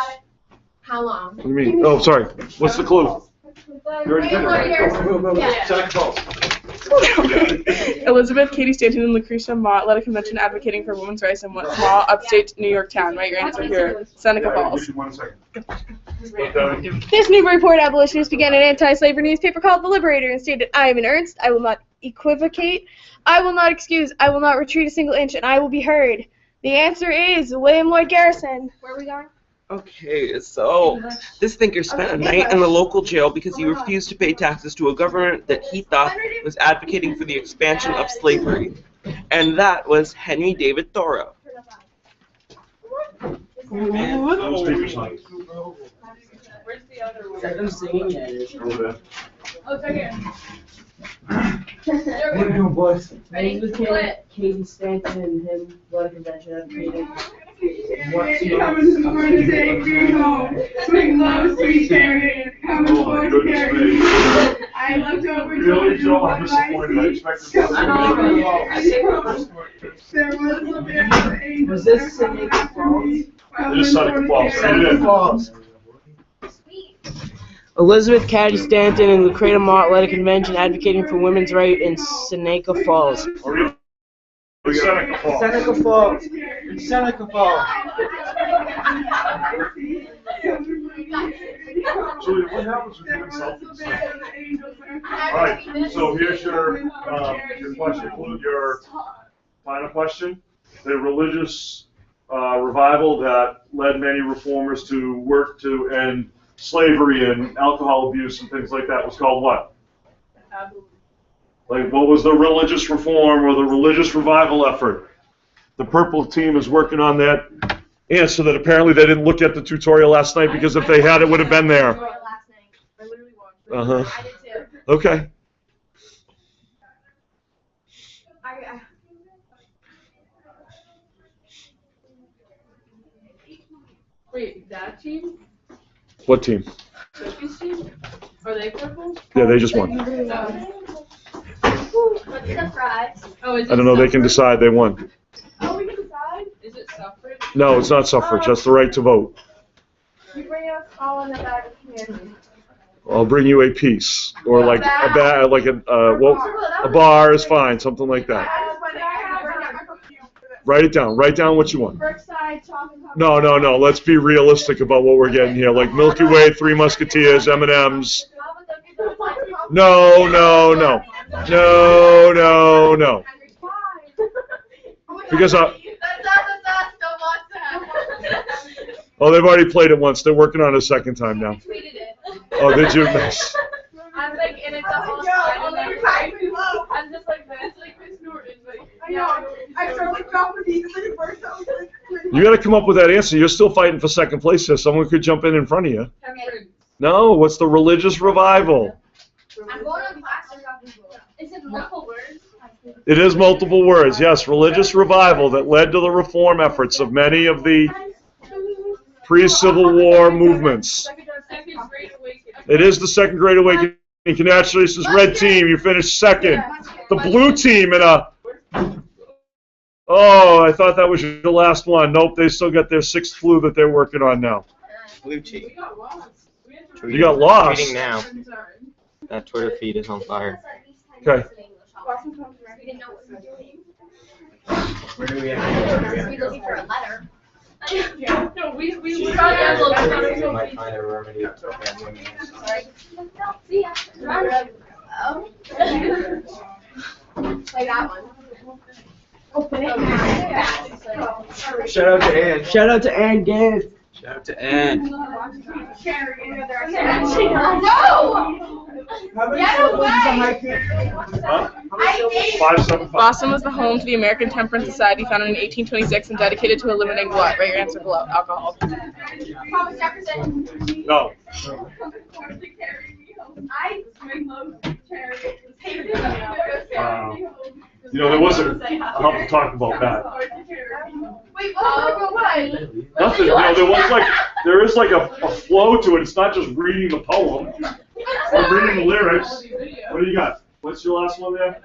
[SPEAKER 9] How long?
[SPEAKER 2] What do you mean? Oh, sorry. What's the clue? You already did it, right?
[SPEAKER 9] Yeah.
[SPEAKER 2] Santa Claus.
[SPEAKER 10] Elizabeth Cady Stanton and Lucretia Mott led a convention advocating for women's rights in what small upstate New York town? Write your answer here. Seneca
[SPEAKER 2] Yeah, I'll
[SPEAKER 10] Falls.
[SPEAKER 2] give you 1 second.
[SPEAKER 1] This Newburyport abolitionist began an anti-slavery newspaper called The Liberator and stated, "I am in earnest. I will not equivocate. I will not excuse. I will not retreat a single inch, and I will be heard." The answer is William Lloyd Garrison.
[SPEAKER 9] Where are we going?
[SPEAKER 5] Okay, so this thinker spent a night in the local jail because he refused to pay taxes to a government that he thought was advocating for the expansion of slavery. And that was Henry David Thoreau.
[SPEAKER 2] No speakers on.
[SPEAKER 10] Where's the other one?
[SPEAKER 6] Is that them singing? Yeah, it is.
[SPEAKER 2] Over there.
[SPEAKER 10] Oh, it's right here.
[SPEAKER 7] What are you doing, boys?
[SPEAKER 6] Katie Stanton and him led a convention advocating.
[SPEAKER 4] Coming to morning to take me home. Sweet love, sweet chariot. Coming
[SPEAKER 2] Oh my
[SPEAKER 4] to
[SPEAKER 2] goodness
[SPEAKER 4] carry
[SPEAKER 2] me.
[SPEAKER 4] me. I looked over
[SPEAKER 2] Really,
[SPEAKER 4] to
[SPEAKER 2] Joe? I'm disappointed. I expected
[SPEAKER 4] There
[SPEAKER 2] something.
[SPEAKER 4] was a bit of angel.
[SPEAKER 6] Was this Seneca Falls?
[SPEAKER 2] It is Seneca Falls.
[SPEAKER 6] Seneca Falls. Elizabeth Cady Stanton and Lucreta Mott led a convention advocating for women's rights in Seneca Falls.
[SPEAKER 2] Seneca Falls.
[SPEAKER 6] Seneca Falls. It's Seneca Falls.
[SPEAKER 2] Julia, what happens when you insult yourself? Alright, so here's your question, your final question. The religious revival that led many reformers to work to end slavery and alcohol abuse and things like that was called what? Like, what was the religious reform or the religious revival effort? The purple team is working on that answer that apparently they didn't look at the tutorial last night, because if they had, it would have been there. Uh-huh. Okay.
[SPEAKER 10] Wait, that team?
[SPEAKER 2] What team?
[SPEAKER 10] Sophie's team? Are they purple?
[SPEAKER 2] Yeah, they just won.
[SPEAKER 9] What's the prize?
[SPEAKER 10] Oh, is it
[SPEAKER 2] I don't know, they can
[SPEAKER 10] suffrage?
[SPEAKER 2] decide they won.
[SPEAKER 4] Oh, we can decide.
[SPEAKER 10] Is it suffrage?
[SPEAKER 2] No, it's not suffrage, that's the right to vote.
[SPEAKER 4] You bring us all in the bag of candy.
[SPEAKER 2] I'll bring you a piece, or like a bag, like a bar is fine, something like that. Write it down. Write down what you want.
[SPEAKER 4] Brookside chocolate.
[SPEAKER 2] No, let's be realistic about what we're getting here. Like Milky Way, Three Musketeers, M&Ms. No. Because oh, they've already played it once. They're working on it a second time now. Oh, did you? Nice.
[SPEAKER 4] I'm like, and it's a whole I'm just like this, like Chris Norton. I know. I started like dropping these and then first I was like.
[SPEAKER 2] You got to come up with that answer. You're still fighting for second place here. Someone could jump in front of you.
[SPEAKER 10] Temperance.
[SPEAKER 2] No, what's the religious revival?
[SPEAKER 9] I'm going on class. Is it multiple words?
[SPEAKER 2] It is multiple words. Yes, religious revival that led to the reform efforts of many of the pre-Civil War movements.
[SPEAKER 10] Second Great Awakening.
[SPEAKER 2] It is the Second Great Awakening. Congratulations, red team. You finished second. The blue team in a... Oh, I thought that was your last one. Nope, they still got their sixth flu that they're working on now.
[SPEAKER 8] Blue team.
[SPEAKER 10] We got lost.
[SPEAKER 2] You got lost.
[SPEAKER 8] Tweeting now. That Twitter feed is on fire.
[SPEAKER 2] Okay.
[SPEAKER 9] We didn't know what we were doing.
[SPEAKER 7] Where do we have
[SPEAKER 9] We were looking for a letter.
[SPEAKER 10] No, we got envelopes.
[SPEAKER 7] might find a remedy to women.
[SPEAKER 9] See ya. Run. Oh. Like that one. Open it.
[SPEAKER 8] Shout out to Ann.
[SPEAKER 6] Shout out to Ann Gant.
[SPEAKER 8] Shout out to Ann.
[SPEAKER 9] No!
[SPEAKER 4] Get away!
[SPEAKER 2] Huh?
[SPEAKER 4] I hate
[SPEAKER 2] 575.
[SPEAKER 10] Boston was the home to the American Temperance Society, founded in 1826 and dedicated to eliminating what? Write your answer below. Alcohol.
[SPEAKER 4] Thomas Jefferson.
[SPEAKER 2] No.
[SPEAKER 4] I swing those chariots.
[SPEAKER 2] You know, there wasn't. I'll have to talk about that.
[SPEAKER 4] Wait, what?
[SPEAKER 2] Nothing. You know, there is like a flow to it. It's not just reading the poem or reading the lyrics. What do you got? What's your last one there?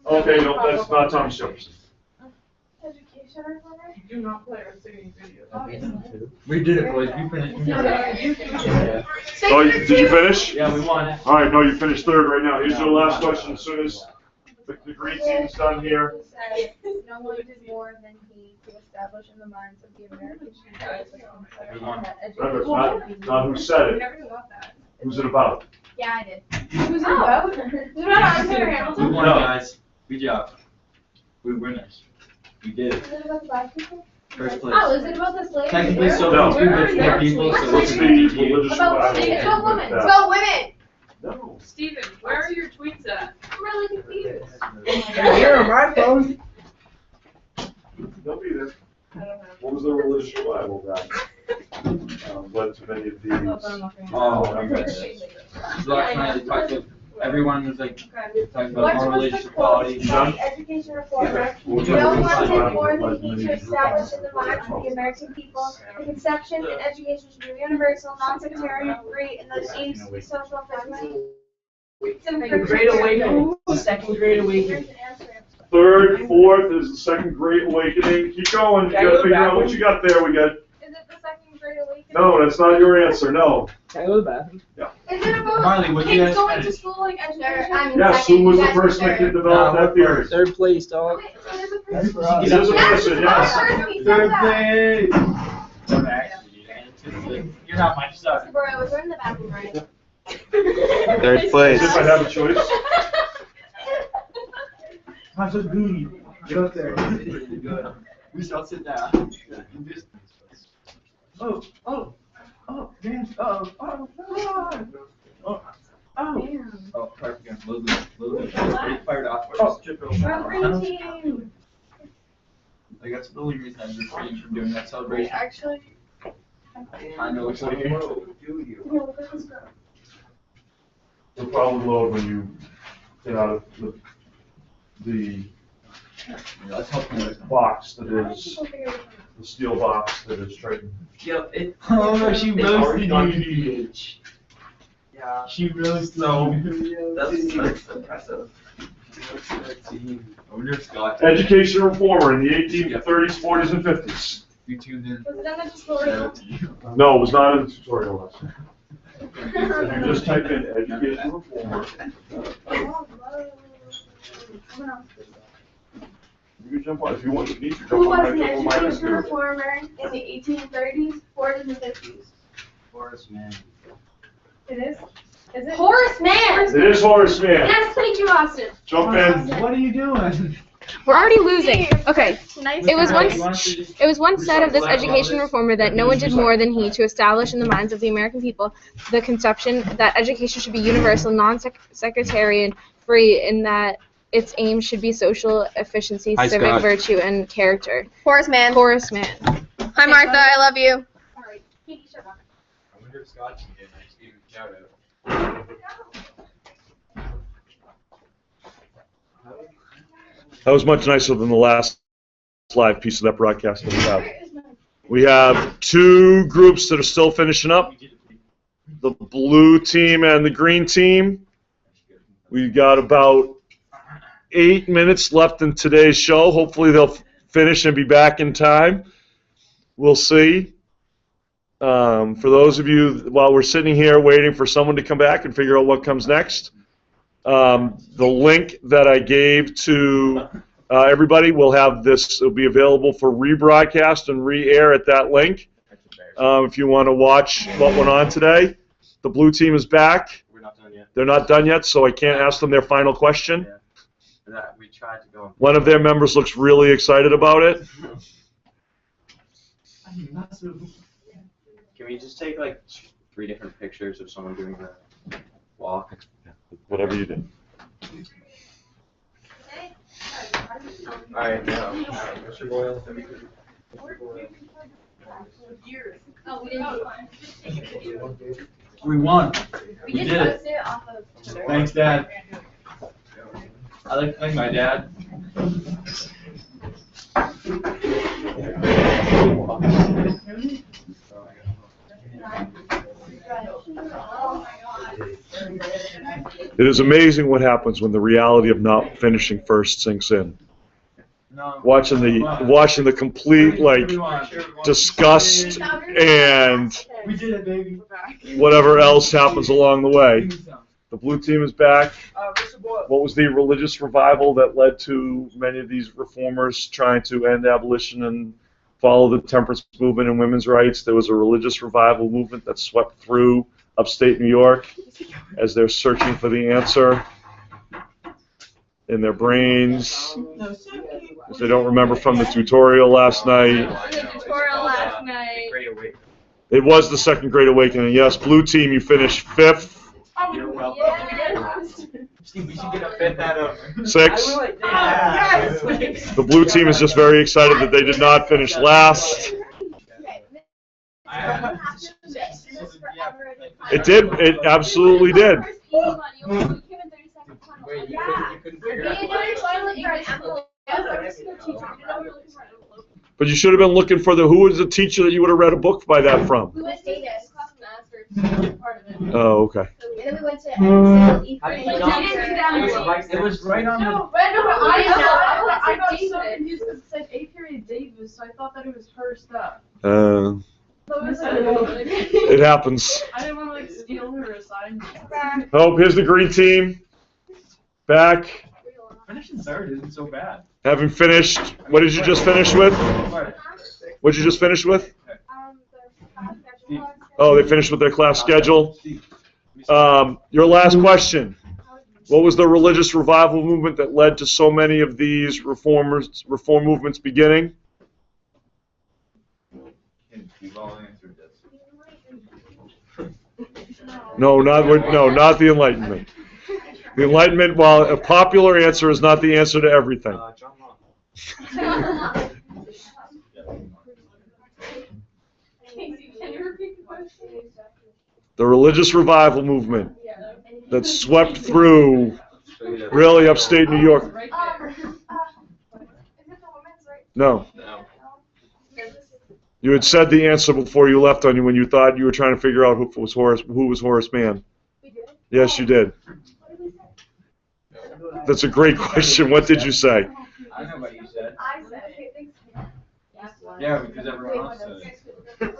[SPEAKER 2] Okay, no, that's not Thomas Jefferson.
[SPEAKER 10] Do not play our singing video.
[SPEAKER 7] We did it, boys. You finished. Yeah.
[SPEAKER 2] Oh, did you finish?
[SPEAKER 7] Yeah, we won.
[SPEAKER 2] All right, no, you finished third right now. Here's your last question. As soon as the green team's done here.
[SPEAKER 4] No one did more than he to establish in the minds of the Americans.
[SPEAKER 2] Remember, it's not who said it. Who's it about?
[SPEAKER 9] Yeah, I did.
[SPEAKER 4] Who's it about?
[SPEAKER 7] We won, guys. Good job. We're winners. We did it.
[SPEAKER 4] Is it about the black people?
[SPEAKER 7] First place.
[SPEAKER 4] Oh, is it about the slaves?
[SPEAKER 7] Technically, so
[SPEAKER 2] No.
[SPEAKER 7] it's four people, so
[SPEAKER 2] What's
[SPEAKER 7] it's
[SPEAKER 2] the religious
[SPEAKER 4] About
[SPEAKER 2] revival?
[SPEAKER 4] it's about women.
[SPEAKER 2] Yeah.
[SPEAKER 4] It's about women.
[SPEAKER 2] No.
[SPEAKER 10] Steven, where are your tweets at?
[SPEAKER 4] I'm really confused.
[SPEAKER 6] Here on my phone.
[SPEAKER 2] They'll be there. What was the religious revival that led to many of these?
[SPEAKER 7] Oh, I read that. Black man, they talked to everyone was like talking about
[SPEAKER 4] What
[SPEAKER 7] our
[SPEAKER 4] was
[SPEAKER 7] religious
[SPEAKER 4] the quote
[SPEAKER 7] equality.
[SPEAKER 4] from the education reformer? No one did more than he to establish in the minds of the American people the conception and education should be universal, non-sectarian, free, and those aims to be social efficiency.
[SPEAKER 6] Great Awakening. Second Great Awakening.
[SPEAKER 2] Third, fourth is the second Great Awakening. Keep going. You gotta figure out what you got there. We got.
[SPEAKER 4] Is it the second Great Awakening?
[SPEAKER 2] No, that's not your answer. No.
[SPEAKER 6] Can I go to the bathroom?
[SPEAKER 4] Is it about
[SPEAKER 7] Marley, what you
[SPEAKER 4] kids
[SPEAKER 7] guys
[SPEAKER 4] going to
[SPEAKER 7] finish?
[SPEAKER 4] school, like education?
[SPEAKER 2] Yes. Who was the person that could develop that theory?
[SPEAKER 6] Third place, dog.
[SPEAKER 4] Okay, so there's a person.
[SPEAKER 2] It is a person. Yes.
[SPEAKER 7] Third place. Don't actually answer. You're not my son.
[SPEAKER 4] Boyle, we're in the bathroom, right?
[SPEAKER 8] Third place.
[SPEAKER 2] As if I have a choice.
[SPEAKER 7] How's it good? Get up there. We shall sit down. Oh, man. Oh, perfect. Fired off.
[SPEAKER 4] Green team.
[SPEAKER 7] Like, that's the only reason I'm refraining from doing that celebration.
[SPEAKER 4] Actually,
[SPEAKER 7] I know it's like,
[SPEAKER 4] no, look at this girl.
[SPEAKER 2] It'll probably load when you get out of the
[SPEAKER 7] let's hope no.
[SPEAKER 2] box that is the steel box that is Triton.
[SPEAKER 6] Yo, it.
[SPEAKER 7] Oh no, she roasted
[SPEAKER 2] you.
[SPEAKER 6] Yeah.
[SPEAKER 7] She roasted you.
[SPEAKER 6] That's impressive.
[SPEAKER 7] I wonder if Scott.
[SPEAKER 2] Education reformer in the 1830s, 40s, and 50s.
[SPEAKER 7] You tuned in.
[SPEAKER 4] Was it on the tutorial?
[SPEAKER 2] No, it was not in the tutorial lesson. If you just type in education reformer, you can jump on if you want. You need to jump
[SPEAKER 4] Who
[SPEAKER 2] on
[SPEAKER 4] was
[SPEAKER 2] my
[SPEAKER 4] an
[SPEAKER 2] jump on my
[SPEAKER 4] education
[SPEAKER 2] computer.
[SPEAKER 4] reformer in the 1830s, 40s, and 50s?
[SPEAKER 11] Horace Mann.
[SPEAKER 4] It is? Is it? Horace Mann!
[SPEAKER 2] It is Horace Mann.
[SPEAKER 4] Yes, thank you, Austin.
[SPEAKER 2] Jump in.
[SPEAKER 7] What are you doing?
[SPEAKER 3] We're already losing. Okay.
[SPEAKER 4] Nice.
[SPEAKER 3] It was
[SPEAKER 4] try.
[SPEAKER 3] once said of this education reformer that no one did more than he to establish in the minds of the American people the conception that education should be universal, non-sectarian, free, and that its aim should be social efficiency,
[SPEAKER 8] Hi,
[SPEAKER 3] civic
[SPEAKER 8] Scott.
[SPEAKER 3] virtue, and character.
[SPEAKER 1] Horace Mann.
[SPEAKER 3] Horace Mann.
[SPEAKER 1] Hi, Martha. I love you.
[SPEAKER 4] Alright, Katie, shut up.
[SPEAKER 7] I wonder if Scott can get a nice game of shout out.
[SPEAKER 2] That was much nicer than the last live piece of that broadcast that we have. We have two groups that are still finishing up. The blue team and the green team. We've got about 8 minutes left in today's show. Hopefully they'll finish and be back in time. We'll see. For those of you, while we're sitting here waiting for someone to come back and figure out what comes next, the link that I gave to everybody will have this. It'll be available for rebroadcast and re-air at that link. If you want to watch what went on today, the blue team is back.
[SPEAKER 8] We're not done yet.
[SPEAKER 2] They're not done yet, so I can't ask them their final question.
[SPEAKER 8] We tried to go.
[SPEAKER 2] One of their members looks really excited about it.
[SPEAKER 8] Can we just take like 3 different pictures of someone doing the walk?
[SPEAKER 2] Whatever you do.
[SPEAKER 8] All right, Mr. Boyle.
[SPEAKER 4] Oh, we didn't.
[SPEAKER 7] We won.
[SPEAKER 4] We
[SPEAKER 7] We
[SPEAKER 4] just
[SPEAKER 7] did it.
[SPEAKER 4] posted it off of Twitter.
[SPEAKER 7] Thanks, Dad. I like to thank my dad.
[SPEAKER 2] It is amazing what happens when the reality of not finishing first sinks in. Watching the complete disgust and
[SPEAKER 7] We did it, baby.
[SPEAKER 2] whatever else happens along the way. The blue team is back.
[SPEAKER 6] Mr. Boyle.
[SPEAKER 2] What was the religious revival that led to many of these reformers trying to end abolition and follow the temperance movement and women's rights? There was a religious revival movement that swept through upstate New York as they're searching for the answer in their brains, as they don't remember from the tutorial last night.
[SPEAKER 4] Tutorial last night.
[SPEAKER 2] It was the second Great Awakening. Yes, blue team, you finished 5th.
[SPEAKER 7] You're welcome. Steve, we should get a 5th out of
[SPEAKER 2] 6th.
[SPEAKER 4] Yes.
[SPEAKER 2] The blue team is just very excited that they did not finish last. It did. It absolutely did.
[SPEAKER 7] Wait, you couldn't figure out.
[SPEAKER 2] But you should have been looking for who was the teacher that you would have read a book by that from? Oh, okay.
[SPEAKER 9] And then we went to
[SPEAKER 7] It was right on the.
[SPEAKER 4] No, I got so confused because it said A. Davis, so I thought that it was her stuff.
[SPEAKER 2] It happens.
[SPEAKER 4] I didn't want to like steal her assignment.
[SPEAKER 2] Oh, here's the green team. Back.
[SPEAKER 7] Finishing third isn't so bad.
[SPEAKER 2] Having finished. What did you just finish with? What did you just finish with? Oh, they finished with their class schedule. Your last question. What was the religious revival movement that led to so many of these reform movements beginning?
[SPEAKER 7] We've all answered this.
[SPEAKER 2] No, not the Enlightenment. The Enlightenment, while a popular answer, is not the answer to everything.
[SPEAKER 7] John Locke.
[SPEAKER 2] The religious revival movement that swept through really upstate New York. No. You had said the answer before you left on you when you thought you were trying to figure out who was Horace Mann. Yes, you did. That's a great question. What did you say?
[SPEAKER 7] I know what you said. Yeah, because everyone else said it.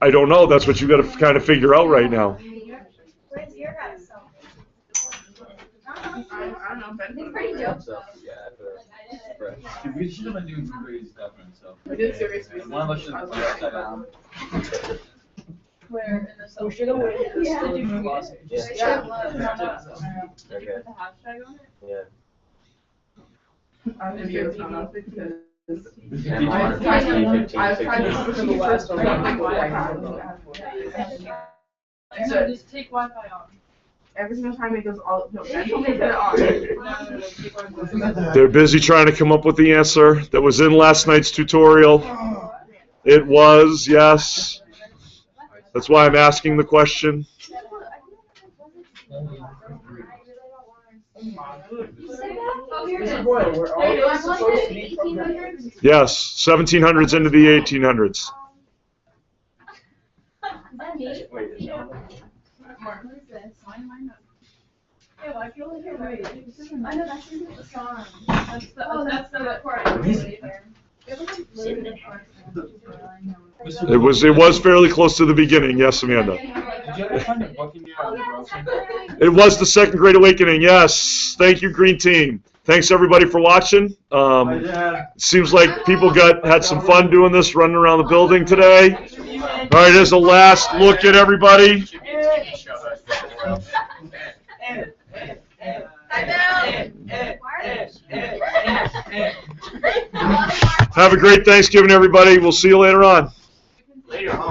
[SPEAKER 2] I don't know. That's what you got to kind of figure out right now.
[SPEAKER 7] Dude, we should have been doing some crazy stuff in itself.
[SPEAKER 4] We did seriously.
[SPEAKER 7] One of us should have put upside down.
[SPEAKER 10] Where in the cell.
[SPEAKER 6] We should have waited.
[SPEAKER 4] Yeah.
[SPEAKER 8] Okay.
[SPEAKER 4] The hashtag on it?
[SPEAKER 8] Yeah.
[SPEAKER 4] I'm just gonna not because
[SPEAKER 8] And
[SPEAKER 4] I've
[SPEAKER 8] Mark,
[SPEAKER 4] tried
[SPEAKER 8] 15,
[SPEAKER 4] to
[SPEAKER 8] 15,
[SPEAKER 4] look for the last one. So just take Wi-Fi off. Every single time it goes all, no, don't make it on.
[SPEAKER 2] They're busy trying to come up with the answer that was in last night's tutorial. It was, yes. That's why I'm asking the question.
[SPEAKER 6] Mr. Boyle, we're all supposed to be programmed.
[SPEAKER 2] Yes, 1700s into the 1800s.
[SPEAKER 4] Yeah, I feel like you're right. I know that's the song. That's the recording.
[SPEAKER 2] It was fairly close to the beginning. Yes, Amanda.
[SPEAKER 7] Did you ever find a book in your
[SPEAKER 2] It was the Second Great Awakening. Yes. Thank you, Green Team. Thanks everybody for watching. Seems like people had some fun doing this, running around the building today. All right, here's the last look at everybody. Have a great Thanksgiving, everybody. We'll see you later on.
[SPEAKER 7] Later on.